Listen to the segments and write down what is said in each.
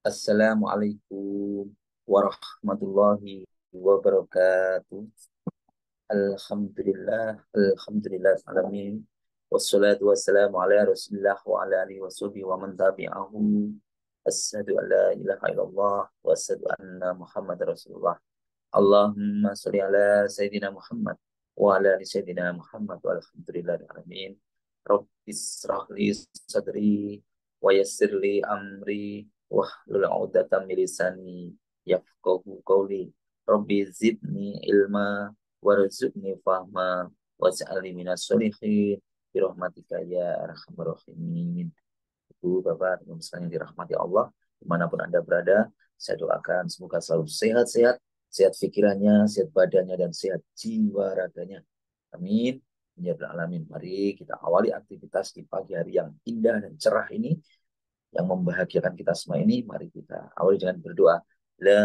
Assalamualaikum warahmatullahi wabarakatuh. Alhamdulillah, alamin. Wassalatu wassalamu ala Rasulillah wa ala alihi wa sahbihi wa man tabi'ahu. Asyhadu an la ilaha illallah wa asyhadu anna Muhammad Rasulullah. Allahumma sholli ala Sayyidina Muhammad wa ala ali Sayyidina Muhammad walhamdulillahi alamin. Rabbis rahli sadri wa yassir li amri wahlul 'uqdatam min lisani yafqahu qawli. Rabbi zidni ilma warzuqni fahma waj'alni minas sholihin bi rahmatika ya arhamar rahimin. Ibu, Bapak, teman sekalian yang dirahmati Allah, dimanapun Anda berada, saya doakan semoga selalu sehat-sehat, sehat pikirannya, sehat badannya, dan sehat jiwa raganya. Amin. Ya Rabbal Alamin. Mari kita awali aktivitas di pagi hari yang indah dan cerah ini, yang membahagiakan kita semua ini. Mari kita awali dengan berdoa. La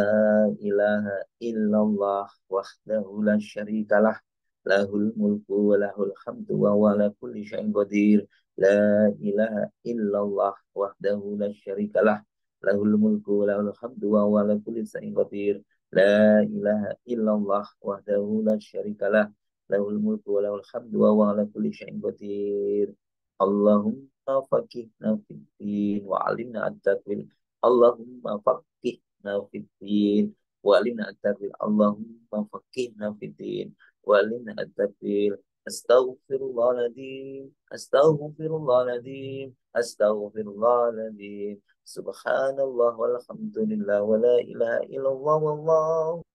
ilaha illallah wahdahu la syarikalah lahul mulku wa lahul hamdu wa huwa ala kulli syai'in qadir. La ilaha illallah wahdahu la syarikalah lahul mulku wa lahul hamdu wa huwa ala kulli syai'in qadir. La ilaha illallah wahdahu la syarikalah lahul mulku wa lahul hamdu wa huwa ala kulli syai'in qadir. Allahumma faqihna fid din wa alimna at-tawil. Allahumma faqihna fid din wa alimna at-tawil. Allahumma faqihna fid din wa alimna at-tawil. Astaghfirullahaladzim, astaghfirullahaladzim, astaghfirullahaladzim. Subhanallah walhamdulillah wa la ilaha illallah wallahu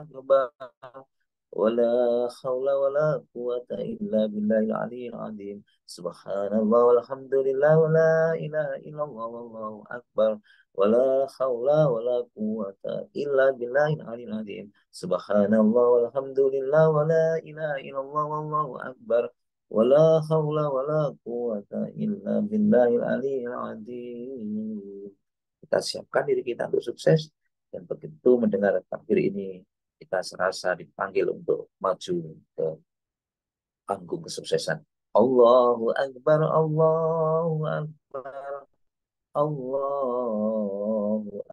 akbar. ولا حول ولا قوة إلا بالله العلي العظيم. سبحان الله والحمد لله ولا إله إلا الله والله أكبر. ولا حول ولا قوة إلا بالله العلي العظيم. سبحان الله والحمد لله ولا إله إلا الله والله أكبر. ولا حول ولا قوة إلا بالله العلي العظيم. Kita siapkan diri kita untuk sukses, dan begitu mendengar takbir ini kita serasa dipanggil untuk maju ke panggung kesuksesan. Allahu Akbar, Allahu Akbar, Allahu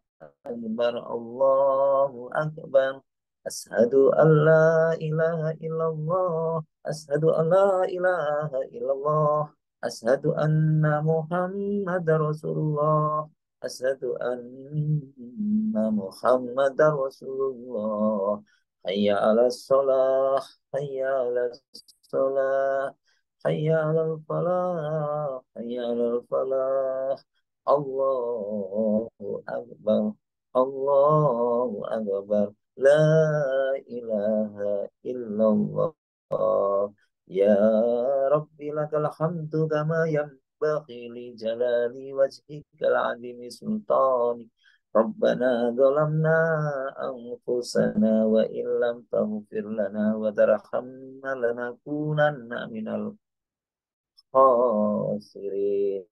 Akbar, Allahu Akbar. Ashadu an la ilaha illallah, ashadu an la ilaha illallah, ashadu anna Muhammad Rasulullah, ashadu anna Muhammad Rasulullah. Hayya ala sholah, hayya ala sholah, hayya ala falah, hayya ala falah. Allahu Akbar, Allahu Akbar. La ilaha illallah. Ya Rabbi lakal hamdu kama yanbaghi li jalali wajhikal azimi sultani. Rabbana zalamna anfusana wa illam taghfir lana wa tarhamna lanakunanna minal khasirin.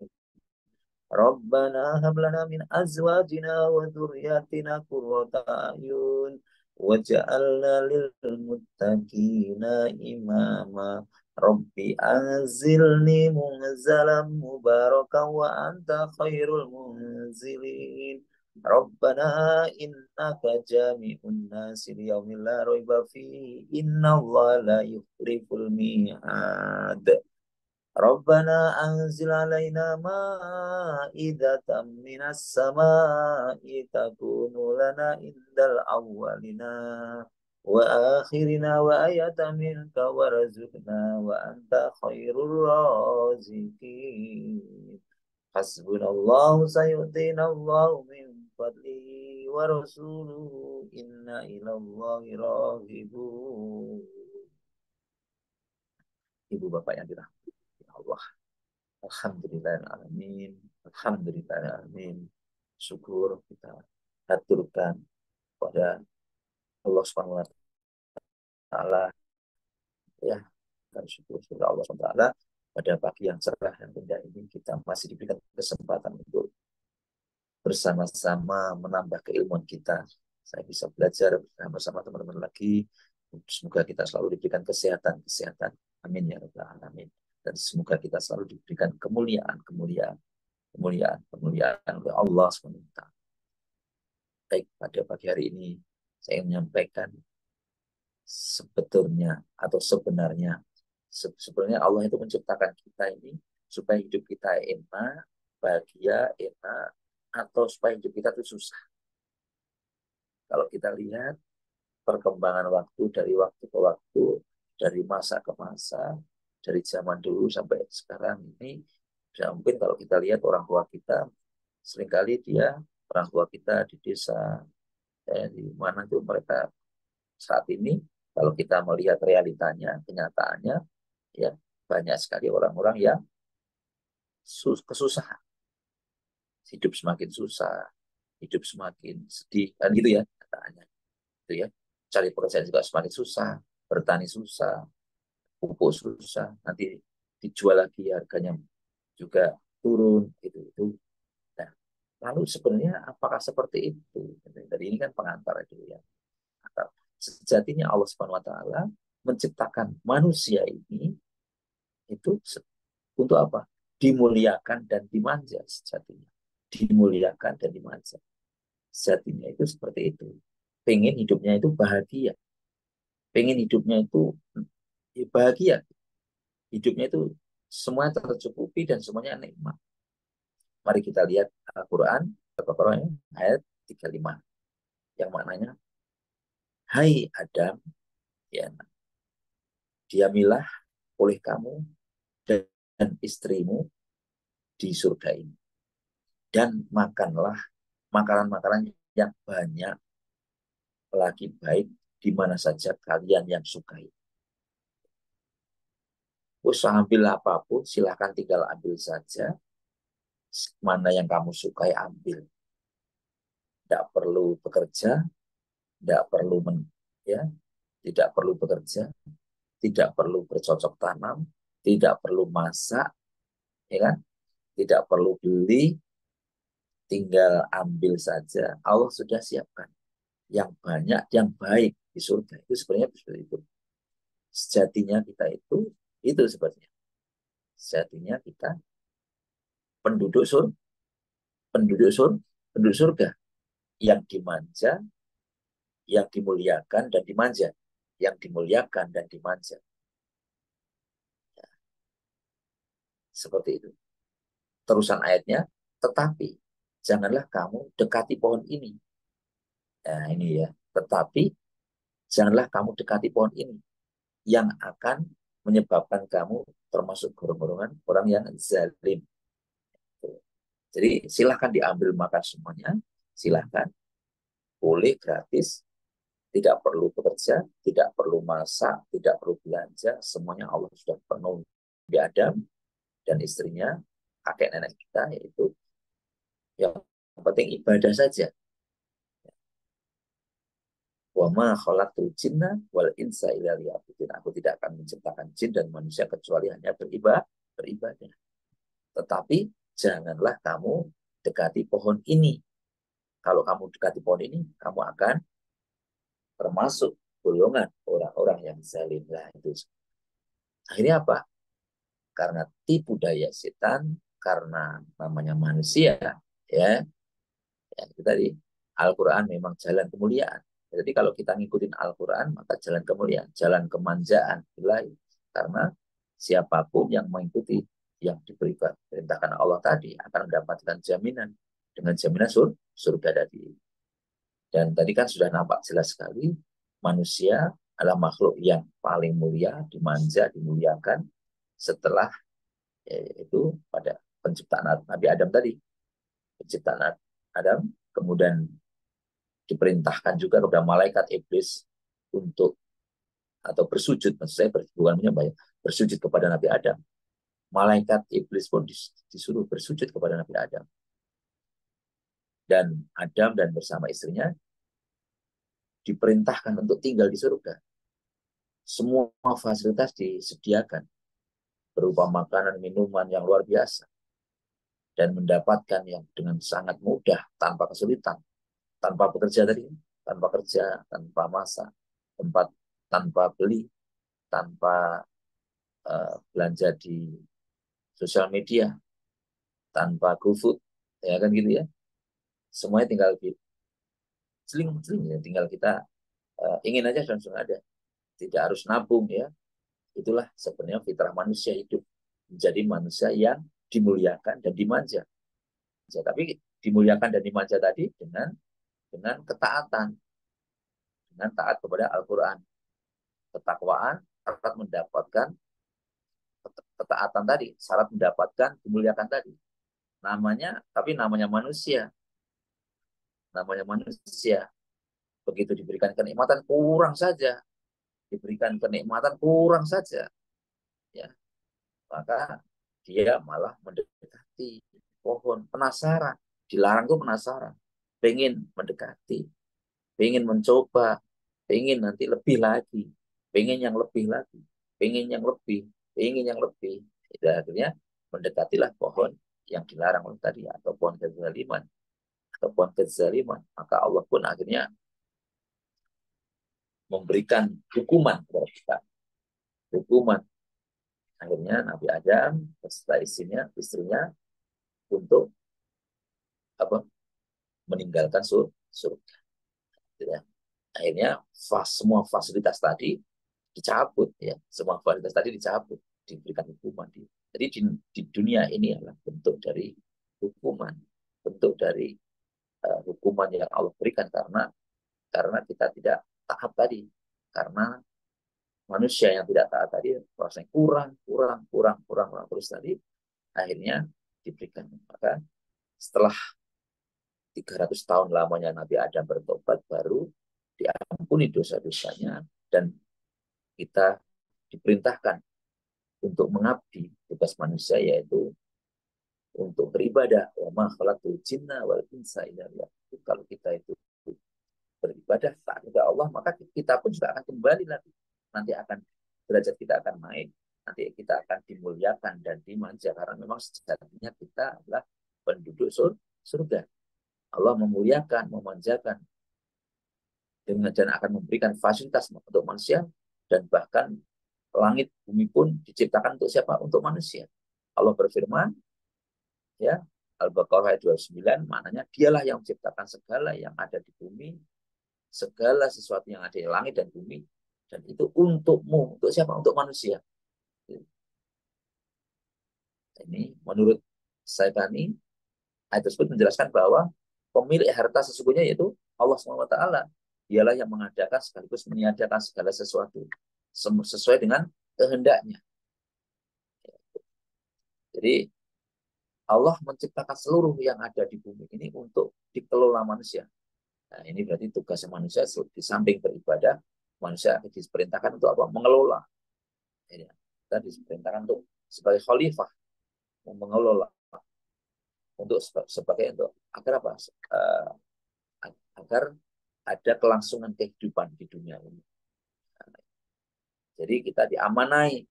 Rabbana hab lana min azwajina wa dhurriyyatina qurrata a'yun waj'alna lil muttaqina imama. Rabbi anzilni munzalan mubarakan wa anta khairul munzilin. Rabbana innaka jami'un nasi liyaumin la raiba fihi innallaha la yukhliful mi'ad. Rabbana anzil alaina ma'idatan minas sama'i takunu lana indal awwalina wa akhirina wa ayatan minka warzuqna wa anta khairur raziqin. Hasbunallahu sayu'tina Allahu min fadlihi wa rasuluhu inna ilallahi raghibun. Ibu bapak yang dirahmati Allah, alhamdulillahirrahmanirrahim. Alhamdulillahirrahmanirrahim. Syukur kita aturkan pada Allah Subhanahu wa taala, ya. Dan syukur Allah Subhanahu wa taala, pada pagi yang cerah dan indah ini kita masih diberikan kesempatan untuk bersama-sama menambah keilmuan kita. Saya bisa belajar bersama teman-teman lagi. Semoga kita selalu diberikan kesehatan. Amin ya rabbal alamin. Dan semoga kita selalu diberikan kemuliaan. kemuliaan oleh Allah SWT. Baik, pada pagi hari ini saya ingin menyampaikan sebetulnya atau sebenarnya Allah itu menciptakan kita ini supaya hidup kita enak, bahagia, enak, atau supaya hidup kita itu susah. Kalau kita lihat perkembangan waktu dari waktu ke waktu, dari masa ke masa, dari zaman dulu sampai sekarang ini, ya mungkin kalau kita lihat orang tua kita, seringkali orang tua kita di desa, di mana itu mereka saat ini, kalau kita melihat realitanya, kenyataannya, ya banyak sekali orang-orang yang kesusahan, hidup semakin susah, hidup semakin sedih, kan gitu ya, kenyataannya. Itu ya, cari pekerjaan juga semakin susah, bertani susah, pupuk susah, nanti dijual lagi harganya juga turun, itu. Nah, lalu sebenarnya apakah seperti itu? Jadi ini kan pengantar itu ya. Sejatinya Allah Subhanahu Wa Taala menciptakan manusia ini itu untuk apa? Dimuliakan dan dimanja sejatinya. Dimuliakan dan dimanja. Sejatinya itu seperti itu. Pengen hidupnya itu bahagia. Pengen hidupnya itu ya bahagia. Hidupnya itu semua tercukupi dan semuanya nikmat. Mari kita lihat Al-Quran, ayat 35. Yang maknanya, hai Adam, ya, diamilah oleh kamu dan istrimu di surga ini. Dan makanlah makanan-makanan yang banyak, lagi baik, di mana saja kalian yang sukai. Usah ambil apapun, silahkan tinggal ambil saja. Mana yang kamu sukai, ambil. Tidak perlu bekerja, tidak perlu ya, tidak perlu bekerja, tidak perlu bercocok tanam, tidak perlu masak, ya kan? Tidak perlu beli, tinggal ambil saja. Allah sudah siapkan yang banyak, yang baik di surga. Itu sebenarnya seperti itu. Sejatinya kita itu sebenarnya. Sejatinya kita penduduk sur, penduduk sur, penduduk surga yang dimanja, yang dimuliakan dan dimanja, yang dimuliakan dan dimanja. Ya, seperti itu. Terusan ayatnya, tetapi janganlah kamu dekati pohon ini. Nah, ini ya. Tetapi janganlah kamu dekati pohon ini yang akan menyebabkan kamu termasuk golongan orang yang zalim. Jadi silahkan diambil makan semuanya, silahkan, boleh gratis, tidak perlu bekerja, tidak perlu masak, tidak perlu belanja, semuanya Allah sudah penuh di Adam dan istrinya, kakek nenek kita, yaitu yang penting ibadah saja. Wa ma khalaqtul jinna wal insa illa liya'budun. Aku tidak akan menciptakan jin dan manusia kecuali hanya beribadah. Tetapi janganlah kamu dekati pohon ini. Kalau kamu dekati pohon ini, kamu akan termasuk golongan orang-orang yang zalim. Nah, itu. Akhirnya apa? Karena tipu daya setan, karena namanya manusia, ya, ya itu tadi. Al-Quran memang jalan kemuliaan. Jadi kalau kita ngikutin Al-Quran, maka jalan kemuliaan, jalan kemanjaan. Karena siapapun yang mengikuti yang diperintahkan Allah tadi akan mendapatkan jaminan dengan jaminan surga tadi. Dan tadi kan sudah nampak jelas sekali, manusia adalah makhluk yang paling mulia, dimanja, dimuliakan setelah itu pada penciptaan Nabi Adam tadi. Penciptaan Adam, kemudian diperintahkan juga kepada malaikat iblis untuk atau bersujud, maksud saya bukan menyembah, bersujud kepada Nabi Adam. Malaikat iblis pun disuruh bersujud kepada Nabi Adam. Dan Adam dan bersama istrinya diperintahkan untuk tinggal di surga. Semua fasilitas disediakan, berupa makanan, minuman yang luar biasa. Dan mendapatkan yang dengan sangat mudah, tanpa kesulitan. Tanpa bekerja tadi, tanpa kerja, tanpa masak, tanpa beli, tanpa belanja di sosial media, tanpa GoFood, ya kan gitu ya. Semuanya tinggal di seling ya, tinggal kita ingin aja langsung ada, tidak harus nabung ya. Itulah sebenarnya fitrah manusia hidup menjadi manusia yang dimuliakan dan dimanja. Ya, tapi dimuliakan dan dimanja tadi dengan ketaatan, dengan taat kepada Al-Quran, ketakwaan, syarat mendapatkan ketaatan tadi, syarat mendapatkan dimuliakan tadi. Namanya manusia, namanya manusia. Begitu diberikan kenikmatan kurang saja, diberikan kenikmatan kurang saja, ya maka dia malah mendekati pohon, penasaran, dilarang tuh penasaran, pengen mendekati, pengen mencoba, pengen nanti lebih lagi, pengen yang lebih lagi, pengen yang lebih, pengen yang lebih. Dan akhirnya mendekatilah pohon yang dilarang oleh tadi, atau pohon kezaliman, atau pohon kezaliman. Maka Allah pun akhirnya memberikan hukuman kepada kita. Hukuman. Akhirnya Nabi Adam beserta istrinya untuk apa? Meninggalkan surga. Ya. Akhirnya semua fasilitas tadi dicabut ya, semua fasilitas tadi dicabut, diberikan hukuman. Jadi di dunia ini adalah bentuk dari hukuman, bentuk dari hukuman yang Allah berikan karena kita tidak taat tadi, karena manusia yang tidak taat tadi rasanya kurang terus tadi akhirnya diberikan. Maka setelah 300 tahun lamanya Nabi Adam bertobat, baru diampuni dosa-dosanya dan kita diperintahkan untuk mengabdi. Tugas manusia yaitu untuk beribadah. Wa ma khalaqtul jinna wal insa illa liya'budun. Kalau kita itu beribadah taat kepada Allah, maka kita pun juga akan kembali lagi. Nanti akan derajat kita akan naik, nanti kita akan dimuliakan dan dimanja karena memang sejatinya kita adalah penduduk surga. Allah memuliakan, memanjakan dan akan memberikan fasilitas untuk manusia, dan bahkan langit bumi pun diciptakan untuk siapa? Untuk manusia. Allah berfirman, ya, Al-Baqarah ayat 29, maknanya dialah yang menciptakan segala yang ada di bumi, segala sesuatu yang ada di langit dan bumi, dan itu untukmu. Untuk siapa? Untuk manusia. Ini menurut Syaikani, ayat tersebut menjelaskan bahwa pemilik harta sesungguhnya yaitu Allah SWT. Dialah yang mengadakan sekaligus meniadakan segala sesuatu sesuai dengan kehendaknya. Jadi Allah menciptakan seluruh yang ada di bumi ini untuk dikelola manusia. Nah, ini berarti tugas manusia di samping beribadah, manusia diperintahkan untuk apa? Mengelola. Ya, kita diperintahkan untuk sebagai khalifah, mengelola, untuk sebagai untuk agar apa? Agar ada kelangsungan kehidupan di dunia ini. Jadi kita diamanai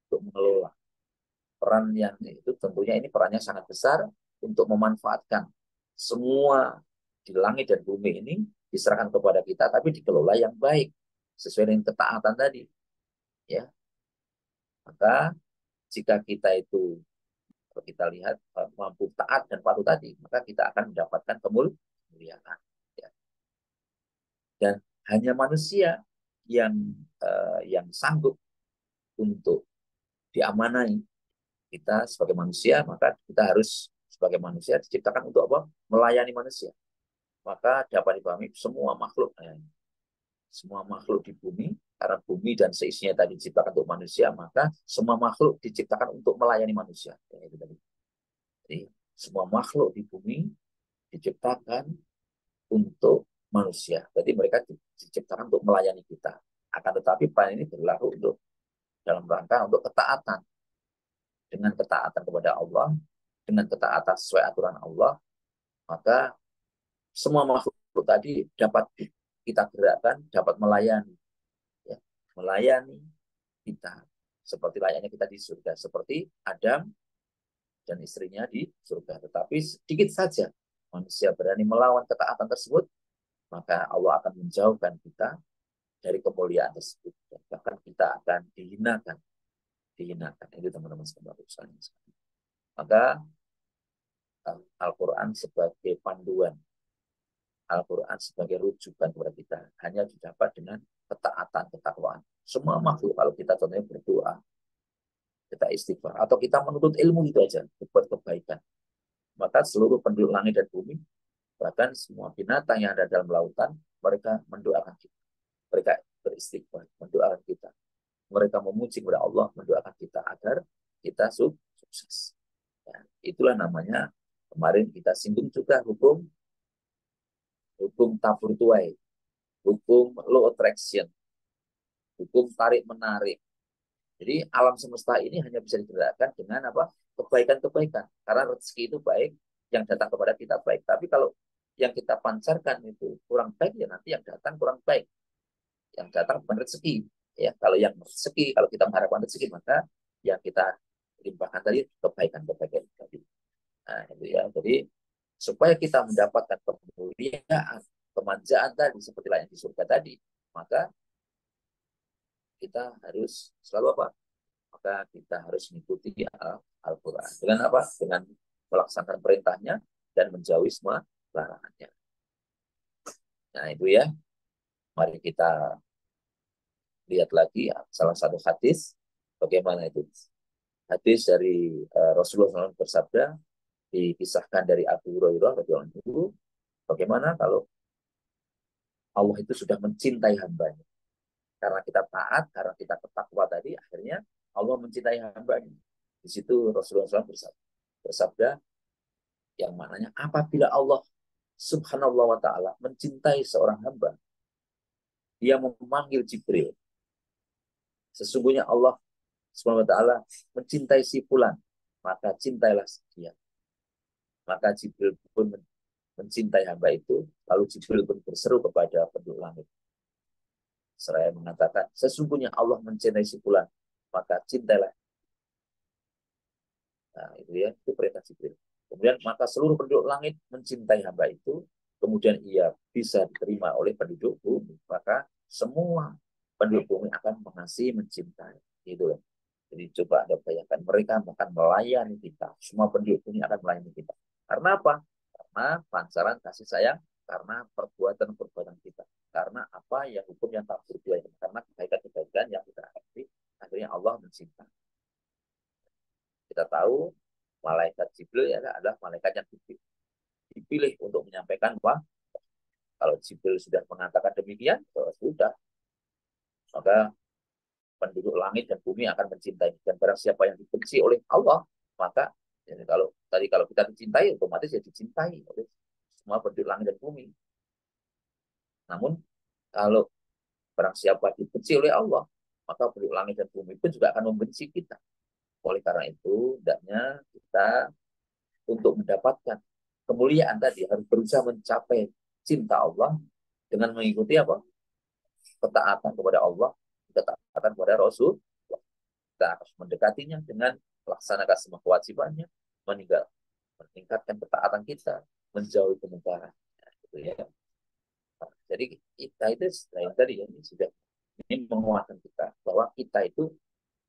untuk mengelola. Peran yang itu tentunya ini perannya sangat besar untuk memanfaatkan semua di langit dan bumi ini diserahkan kepada kita, tapi dikelola yang baik sesuai dengan ketaatan tadi. Ya, maka jika kita itu, kalau kita lihat mampu taat dan patuh tadi, maka kita akan mendapatkan kemuliaan. Ya. Dan hanya manusia yang sanggup untuk diamanai. Kita sebagai manusia, maka kita harus sebagai manusia diciptakan untuk apa? Melayani manusia. Maka dapat dipahami semua makhluk di bumi, karena bumi dan seisinya tadi diciptakan untuk manusia, maka semua makhluk diciptakan untuk melayani manusia. Ya, itu tadi. Jadi semua makhluk di bumi diciptakan untuk manusia. Jadi mereka diciptakan untuk melayani kita. Akan tetapi plan ini berlaku untuk dalam rangka untuk ketaatan. Dengan ketaatan kepada Allah, dengan ketaatan sesuai aturan Allah, maka semua makhluk tadi dapat kita gerakkan, dapat melayani, ya, melayani kita seperti layaknya kita di surga, seperti Adam dan istrinya di surga. Tetapi sedikit saja manusia berani melawan ketaatan tersebut, maka Allah akan menjauhkan kita dari kemuliaan tersebut, dan bahkan kita akan dihinakan. Itu teman-teman sekalian. Maka Al-Quran sebagai panduan, Al-Quran sebagai rujukan kepada kita, hanya didapat dengan ketaatan, ketakwaan. Semua makhluk, kalau kita contohnya berdoa, kita istighfar, atau kita menuntut ilmu itu aja, buat kebaikan. Maka seluruh penduduk langit dan bumi, bahkan semua binatang yang ada dalam lautan, mereka mendoakan kita. Mereka beristighfar, mendoakan kita. Mereka memuji kepada Allah, mendoakan kita agar kita sukses. Ya, itulah namanya, kemarin kita singgung juga hukum tabur tuai, hukum law attraction, hukum tarik-menarik. Jadi alam semesta ini hanya bisa digerakkan dengan apa? Kebaikan-kebaikan. Karena rezeki itu baik, yang datang kepada kita baik. Tapi kalau yang kita pancarkan itu kurang baik, ya nanti yang datang kurang baik. Yang datang bukan rezeki. Ya, kalau yang rezeki, kalau kita mengharapkan rezeki, maka yang kita limpahkan tadi kebaikan-kebaikan tadi. Nah, itu ya. Jadi supaya kita mendapatkan kemuliaan, kemanjaan tadi seperti yang di surga tadi, maka kita harus selalu apa? Maka kita harus mengikuti Al-Quran. Dengan apa? Dengan melaksanakan perintahnya dan menjauhi semua larangannya. Nah itu ya. Mari kita lihat lagi salah satu hadis. Bagaimana itu? Hadis dari Rasulullah SAW bersabda, dikisahkan dari Abu Hurairah radhiyallahu anhu, bagaimana kalau Allah itu sudah mencintai hambanya. Karena kita taat, karena kita bertakwa tadi, akhirnya Allah mencintai hambanya. Di situ Rasulullah SAW bersabda, yang maknanya apabila Allah subhanallah wa ta'ala mencintai seorang hamba, dia memanggil Jibril. Sesungguhnya Allah subhanahu wa ta'ala mencintai si fulan, maka cintailah dia. Maka Jibril pun mencintai hamba itu, lalu Jibril pun berseru kepada penduduk langit. Seraya mengatakan, sesungguhnya Allah mencintai si fulan, maka cintailah. Nah, itu ya, itu perintah Jibril. Kemudian maka seluruh penduduk langit mencintai hamba itu, kemudian ia bisa diterima oleh penduduk bumi, maka semua penduduk bumi akan mengasihi, mencintai. Gitu loh. Jadi coba Anda bayangkan, mereka akan melayani kita. Semua penduduk bumi akan melayani kita. Karena apa? Karena pancaran kasih sayang, karena perbuatan-perbuatan kita. Karena apa? Ya hukum yang tak berdua. Karena kebaikan-kebaikan yang kita hadapi, akhirnya Allah mencintai. Kita tahu malaikat Jibril ya adalah malaikat yang dipilih untuk menyampaikan wah. Kalau Jibril sudah mengatakan demikian, sudah, maka penduduk langit dan bumi akan mencintai. Dan barang siapa yang dibenci oleh Allah, maka jadi kalau kita dicintai, otomatis ya dicintai oleh semua penduduk langit dan bumi. Namun kalau barang siapa dibenci oleh Allah, maka penduduk langit dan bumi pun juga akan membenci kita. Oleh karena itu, hendaknya kita untuk mendapatkan kemuliaan tadi harus berusaha mencapai cinta Allah dengan mengikuti apa? Ketaatan kepada Allah, ketaatan kepada Rasul. Kita harus mendekatinya dengan melaksanakan semua kewajibannya, meningkatkan ketaatan kita, menjauhi kemungkaran. Gitu ya. Jadi kita itu selain tadi ini sudah ini menguatkan kita bahwa kita itu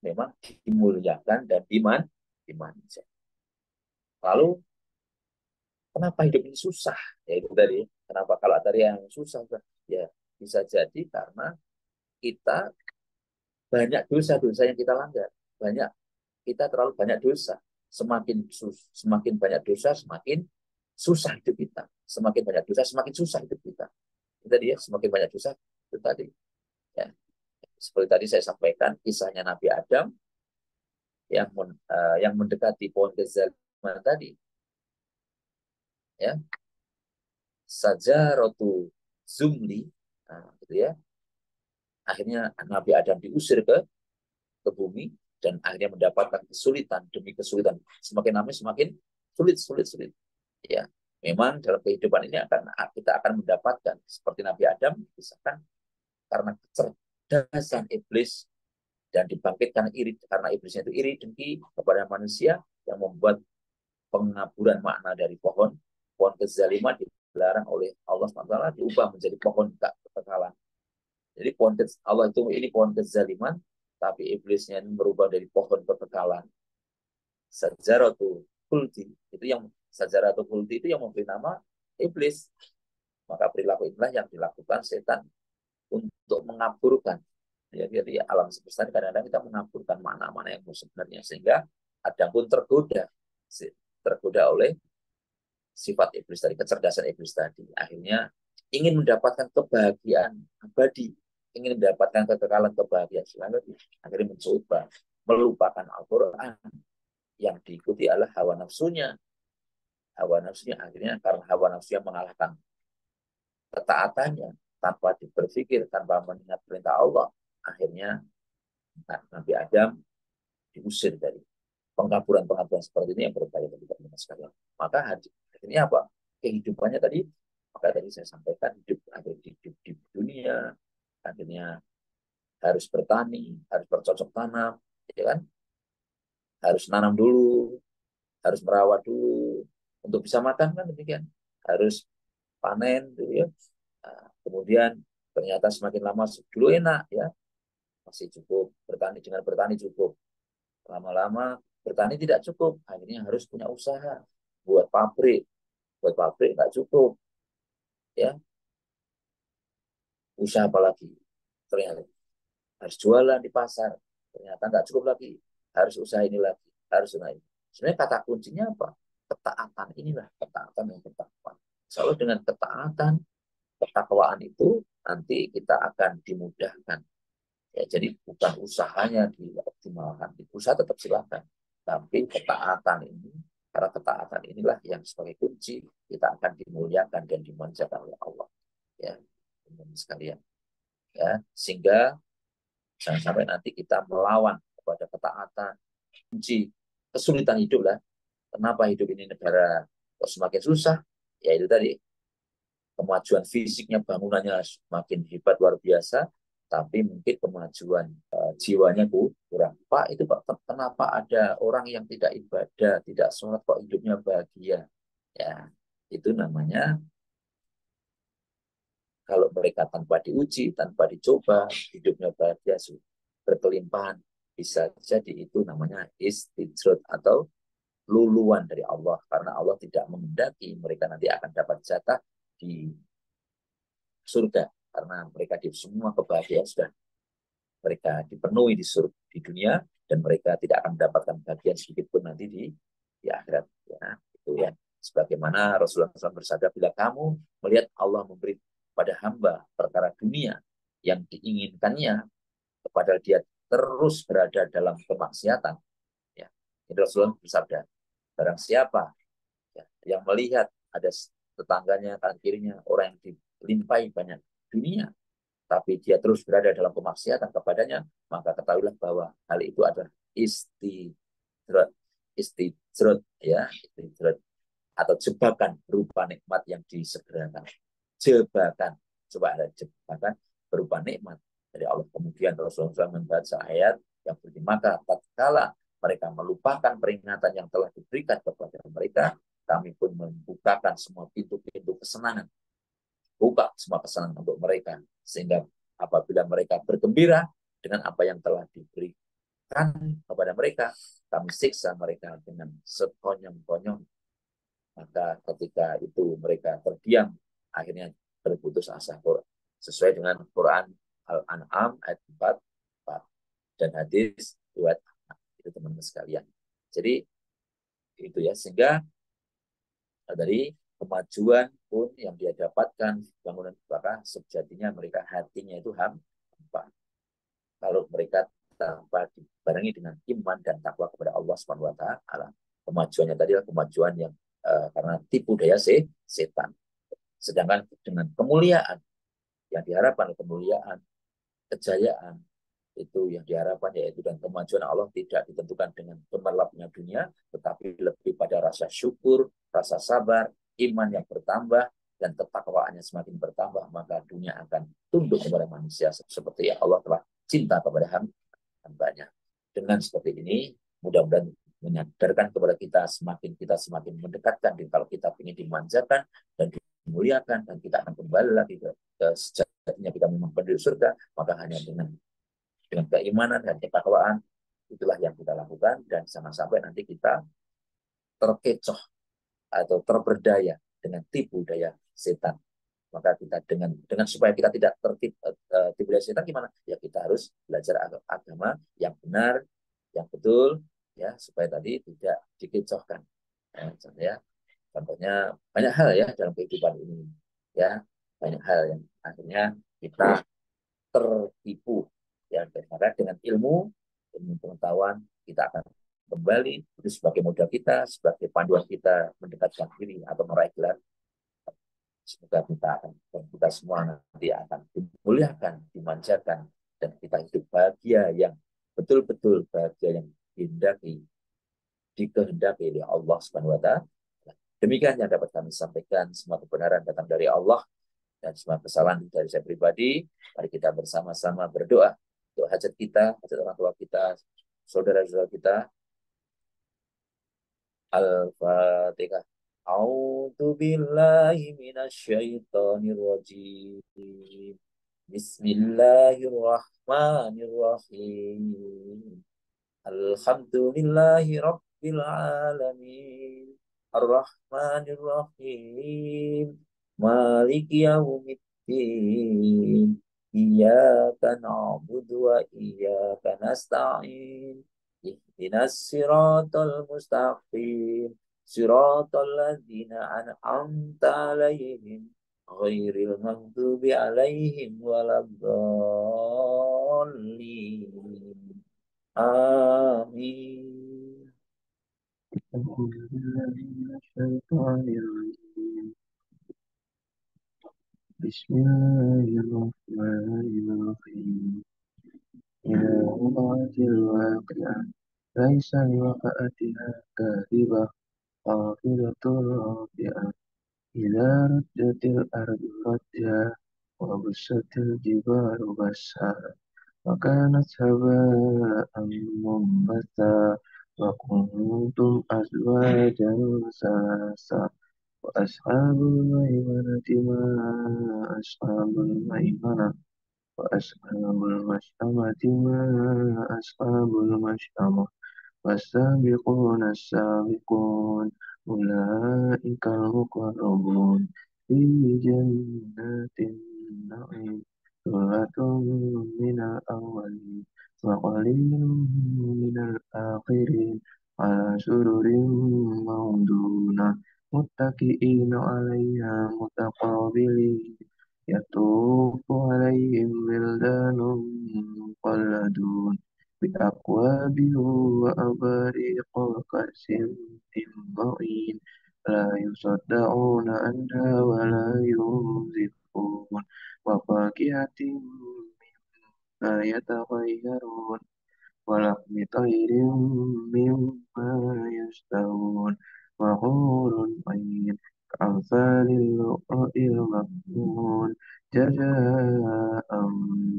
memang dimuliakan dan dimanja. Lalu kenapa hidup ini susah? Ya itu tadi. Kenapa kalau tadi yang susah? Ya bisa jadi karena kita banyak dosa-dosa yang kita langgar. Kita terlalu banyak dosa. Semakin banyak dosa, semakin susah hidup kita. Semakin banyak dosa, semakin susah hidup kita. Itu tadi ya, semakin banyak dosa, itu tadi. Ya. Seperti tadi saya sampaikan, kisahnya Nabi Adam yang mendekati pohon kezaliman tadi. Ya, Sajaratu Zumli, nah, gitu ya. Akhirnya Nabi Adam diusir ke bumi dan akhirnya mendapatkan kesulitan demi kesulitan. Semakin lama semakin sulit. Ya, memang dalam kehidupan ini kita akan mendapatkan seperti Nabi Adam misalkan karena kecerdasan iblis dan dibangkitkan iri karena iblisnya itu iri dengki kepada manusia yang membuat pengaburan makna dari pohon kezaliman dilarang oleh Allah SWT diubah menjadi pohon kekekalan. Jadi pohon Allah itu ini pohon kezaliman, tapi iblisnya ini merubah dari pohon kekekalan. Sajaratu khuldi itu yang Sajaratul khuldi itu yang memberi nama iblis. Maka perilaku inilah yang dilakukan setan untuk mengaburkan. Ya, jadi alam semesta kadang-kadang kita mengaburkan mana-mana yang sebenarnya, sehingga Adam pun tergoda oleh sifat iblis tadi, kecerdasan iblis tadi. Akhirnya ingin mendapatkan kebahagiaan abadi, ingin mendapatkan kekekalan kebahagiaan abadi. Akhirnya mencoba melupakan Al-Quran, yang diikuti adalah hawa nafsunya. Hawa nafsunya akhirnya karena hawa nafsunya mengalahkan ketaatannya, tanpa berpikir, tanpa mengingat perintah Allah, akhirnya Nabi Adam diusir dari pengkaburan-pengkaburan seperti ini yang berbahaya bagi kita sekalian. Maka akhirnya apa? Kehidupannya tadi, maka tadi saya sampaikan, hidup di dunia, akhirnya harus bertani, harus bercocok tanam, ya kan? Harus nanam dulu, harus merawat dulu, untuk bisa makan kan demikian. Harus panen dulu ya. Nah, kemudian ternyata semakin lama dulu enak ya, masih cukup bertani, dengan bertani cukup. Lama-lama bertani tidak cukup, akhirnya harus punya usaha, buat pabrik nggak cukup ya, usaha apalagi, ternyata harus jualan di pasar, ternyata nggak cukup lagi, harus usaha ini lagi, harus usaha ini. Sebenarnya kata kuncinya apa? Ketaatan, inilah ketaatan yang bertakwa. Selalu dengan ketaatan, ketakwaan itu nanti kita akan dimudahkan ya. Jadi bukan usahanya dioptimalkan, usaha tetap silakan, tapi ketaatan ini, karena ketaatan inilah yang sebagai kunci kita akan dimuliakan dan dimanjakan oleh Allah ya, teman-teman sekalian ya. Sehingga jangan sampai nanti kita melawan kepada ketaatan, kunci kesulitan hidup lah. Kenapa hidup ini negara kok semakin susah? Ya itu tadi, kemajuan fisiknya, bangunannya semakin hebat luar biasa, tapi mungkin kemajuan jiwanya kurang. Pak, itu Pak, kenapa ada orang yang tidak ibadah, tidak sholat, kok hidupnya bahagia? Ya, itu namanya kalau mereka tanpa diuji, tanpa dicoba, hidupnya bahagia, berkelimpahan, bisa jadi itu namanya istidrot atau luluan dari Allah, karena Allah tidak menghendaki mereka nanti akan dapat jatah di surga, karena mereka di semua kebahagiaan sudah mereka dipenuhi di dunia, dan mereka tidak akan mendapatkan bagian sedikit pun nanti di akhirat ya. Itu ya, sebagaimana Rasulullah SAW bersabda, bila kamu melihat Allah memberi pada hamba perkara dunia yang diinginkannya, kepada dia terus berada dalam kemaksiatan ya, Rasulullah bersabda, barang siapa ya, yang melihat ada tetangganya, kanan kirinya, orang yang dilimpahi banyak dunia, tapi dia terus berada dalam kemaksiatan kepadanya, maka ketahuilah bahwa hal itu adalah istidrat, istidrat ya, istidrat atau jebakan berupa nikmat yang disegerakan. Jebakan, coba ada jebakan berupa nikmat dari Allah. Kemudian Rasulullah SAW membaca ayat yang berbunyi, maka tatkala mereka melupakan peringatan yang telah diberikan kepada mereka, kami pun membukakan semua pintu-pintu kesenangan, buka semua kesenangan untuk mereka, sehingga apabila mereka bergembira dengan apa yang telah diberikan kepada mereka, kami siksa mereka dengan sekonyong-konyong. Maka ketika itu mereka terdiam, akhirnya berputus asa. Sesuai dengan Quran Al-An'am ayat 4 dan hadis riwayat itu teman-teman sekalian. Jadi itu ya, sehingga dari kemajuan pun yang dia dapatkan bangunan bahkan sejatinya mereka hatinya itu hampa. Kalau mereka tanpa dibarengi dengan iman dan takwa kepada Allah Subhanahu wa taala, kemajuannya tadi adalah kemajuan yang karena tipu daya setan. Sedangkan dengan kemuliaan yang diharapkan, kemuliaan, kejayaan itu yang diharapkan, yaitu dan kemajuan Allah tidak ditentukan dengan gemerlapnya dunia, tetapi lebih pada rasa syukur, rasa sabar, iman yang bertambah, dan ketakwaannya semakin bertambah, maka dunia akan tunduk kepada manusia seperti yang Allah telah cinta kepada hambanya. Dengan seperti ini, mudah-mudahan menyadarkan kepada kita semakin mendekatkan, kalau kita ingin dimanjakan dan dimuliakan, dan kita akan kembali lagi ke sejatinya kita memang penduduk surga, maka hanya dengan keimanan dan ketakwaan itulah yang kita lakukan, dan jangan sampai nanti kita terkecoh atau terperdaya dengan tipu daya setan. Maka kita dengan supaya kita tidak tertipu daya setan gimana? Ya kita harus belajar agama yang benar, yang betul, ya supaya tadi tidak dikecohkan. Ya, contohnya banyak hal ya dalam kehidupan ini, ya banyak hal yang akhirnya kita tertipu, ya karena dengan ilmu pengetahuan kita akan kembali itu sebagai modal kita, sebagai panduan kita mendekatkan diri atau meraih gelar. Semoga kita semua nanti akan dimuliakan, dimanjakan, dan kita hidup bahagia yang betul-betul bahagia yang dikehendaki oleh Allah Subhanahu wa taala. Demikian yang dapat kami sampaikan. Semua kebenaran datang dari Allah dan semua kesalahan dari saya pribadi. Mari kita bersama-sama berdoa untuk hajat kita, hajat orang tua kita, saudara-saudara kita. Al-Fatihah. A'udzu billahi minasyaitonir rajim. Bismillahirrahmanirrahim. Alhamdulillahi rabbil alamin. Ar-Rahmanir-Rahim. Maliki yaumiddin. Iyyaka na'budu wa iyyaka nasta'in. Ihdinas siratal mustaqim. Siratal ladzina an'amta 'alaihim ghairil maghdubi 'alaihim waladdallin. Amin. أعوذ بالله من الشيطان الرجيم بسم الله الرحمن الرحيم إذا وقعت الواقعة ليس لوقعتها كاذبة خافضة رافعة إذا رجت الأرض رجا وبست الجبال بسا وكانت هباء منبثا وكنتم أزواجا ثلاثا وأصحاب الميمنة ما أصحاب الميمنة وأصحاب المشأمة ما أصحاب المشأمة والسابقون السابقون أولئك المقربون في جنات النعيم ثلة من الأولين وقليل من الآخرين على سرر موضونة متكئين عليها متقابلين يطوف عليهم ولدان مخلدون بأكواب وأباريق وكأس من معين لا يصدعون عنها ولا ينزفون وفاكهة مما يتخيرون ولحم طير مما يشتهون وحور عين كأمثال اللؤلؤ المكنون جزاء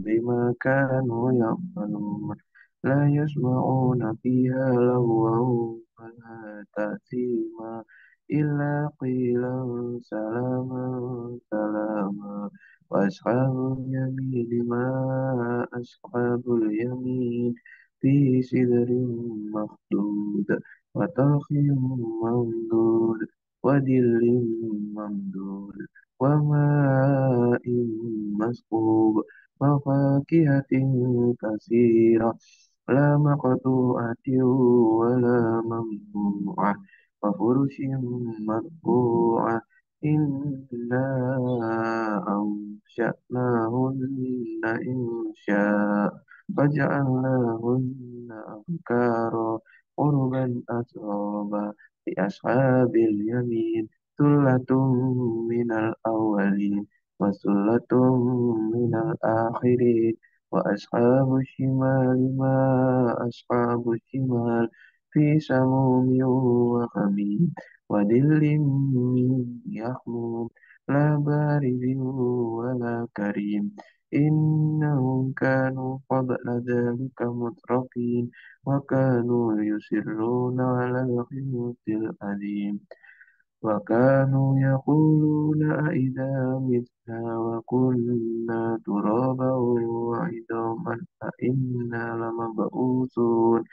بما كانوا يعملون لا يسمعون فيها لغوا ولا تأثيما إلا قيلا سلاما سلاما وأصحاب اليمين ما أصحاب اليمين في سدر مخضود وطرف ممدود ودل ممدود وماء مسكوب وفاكهة كثيرة لا مقطوعة ولا ممنوعة وفرش مرفوعة إنا أنشأناهن إنشاء فجعلناهن أبكارا عربا أترابا لأصحاب اليمين ثلة من الأولين وثلة من الآخرين وأصحاب الشمال ما أصحاب الشمال في سموم وحميم وظل من يحموم لا بارد ولا كريم إنهم كانوا قبل ذلك مترفين وكانوا يصرون على الحنث العظيم وكانوا يقولون أئذا متنا وكنا ترابا وعظاما أئنا لمبعوثون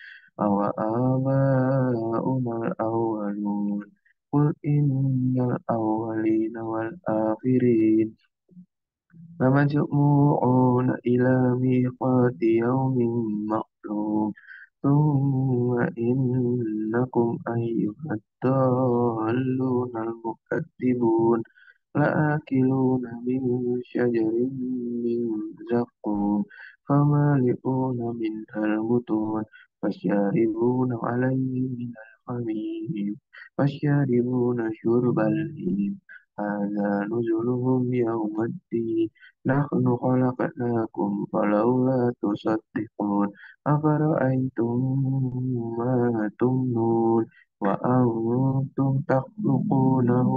أو آباؤنا الأولون قل إن الأولين والآخرين لمجموعون إلى ميقات يوم معلوم ثم إنكم أيها الضالون المكذبون لآكلون من شجر من زقوم فمالئون منها البطون فشاربون عليه من الحميم فشاربون شرب الهيم هذا نزلهم يوم الدين نحن خلقناكم فلولا تصدقون أفرأيتم ما تمنون وأنتم تخلقونه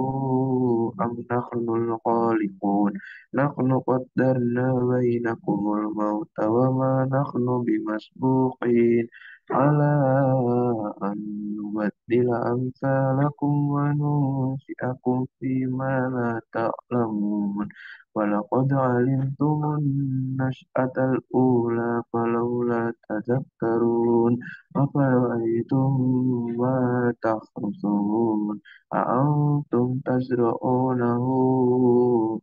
أم نحن الخالقون نحن قدرنا بينكم الموت وما نحن بمسبوقين على أن نبدل أمثالكم وننشئكم فيما لا تعلمون ولقد علمتم النشأة الأولى فلولا تذكرون أفرأيتم ما تحرثون أأنتم تزرعونه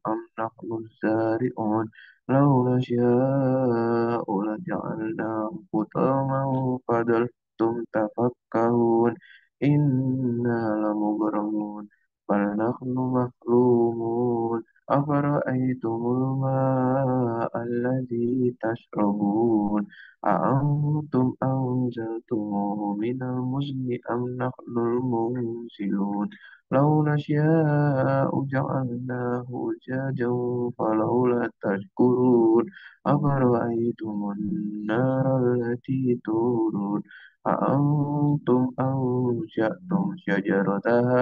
أم نحن الزارعون لو نشاء لجعلناه حطاما فظلتم تفكهون إنا لمغرمون بل نحن محرومون أفرأيتم الماء الذي تشربون أأنتم أنزلتموه من المزن أم نحن المنزلون لو نشاء جعلناه أجاجا فلولا تشكرون أفرأيتم النار التي تورون أأنتم أنشأتم شجرتها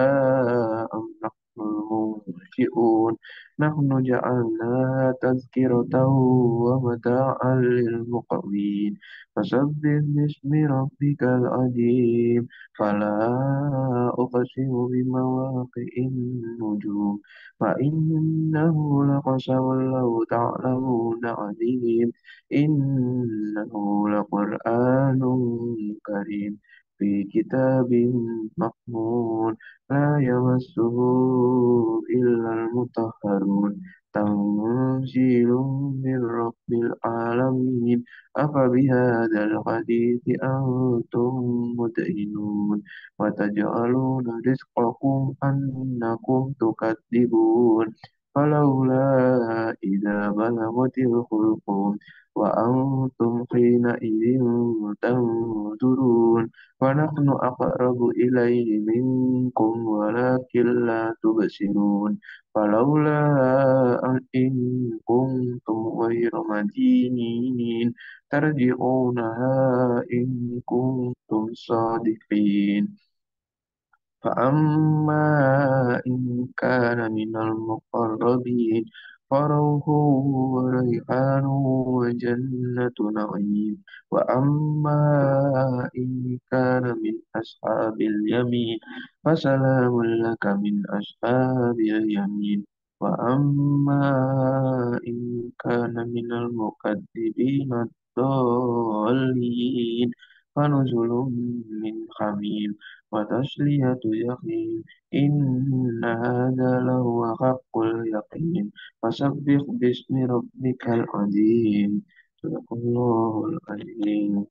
أم نحن المنشئون نحن جعلناها تذكرة ومتاعا للمقوين فسبح باسم ربك العظيم فلا أقسم بمواقع النجوم فإنه لقسم لو تعلمون عظيم إنه لقرآن كريم في كتاب مكنون لا يمسه إلا المطهرون تنزيل من رب العالمين أفبهذا الحديث أنتم مدهنون وتجعلون رزقكم أنكم تكذبون فلولا إذا بلغت الحلقوم وأنتم حينئذ تنظرون ونحن أقرب إليه منكم ولكن لا تبصرون فلولا إن كنتم غير مدينين ترجعونها إن كنتم صادقين فأما إن كان من المقربين فروح وريحان وجنة نعيم وأما إن كان من أصحاب اليمين فسلام لك من أصحاب اليمين وأما إن كان من المكذبين الضالين فنزل من حميم وتصلية جحيم إن هذا لهو حق اليقين فسبح باسم ربك العظيم صدق الله العظيم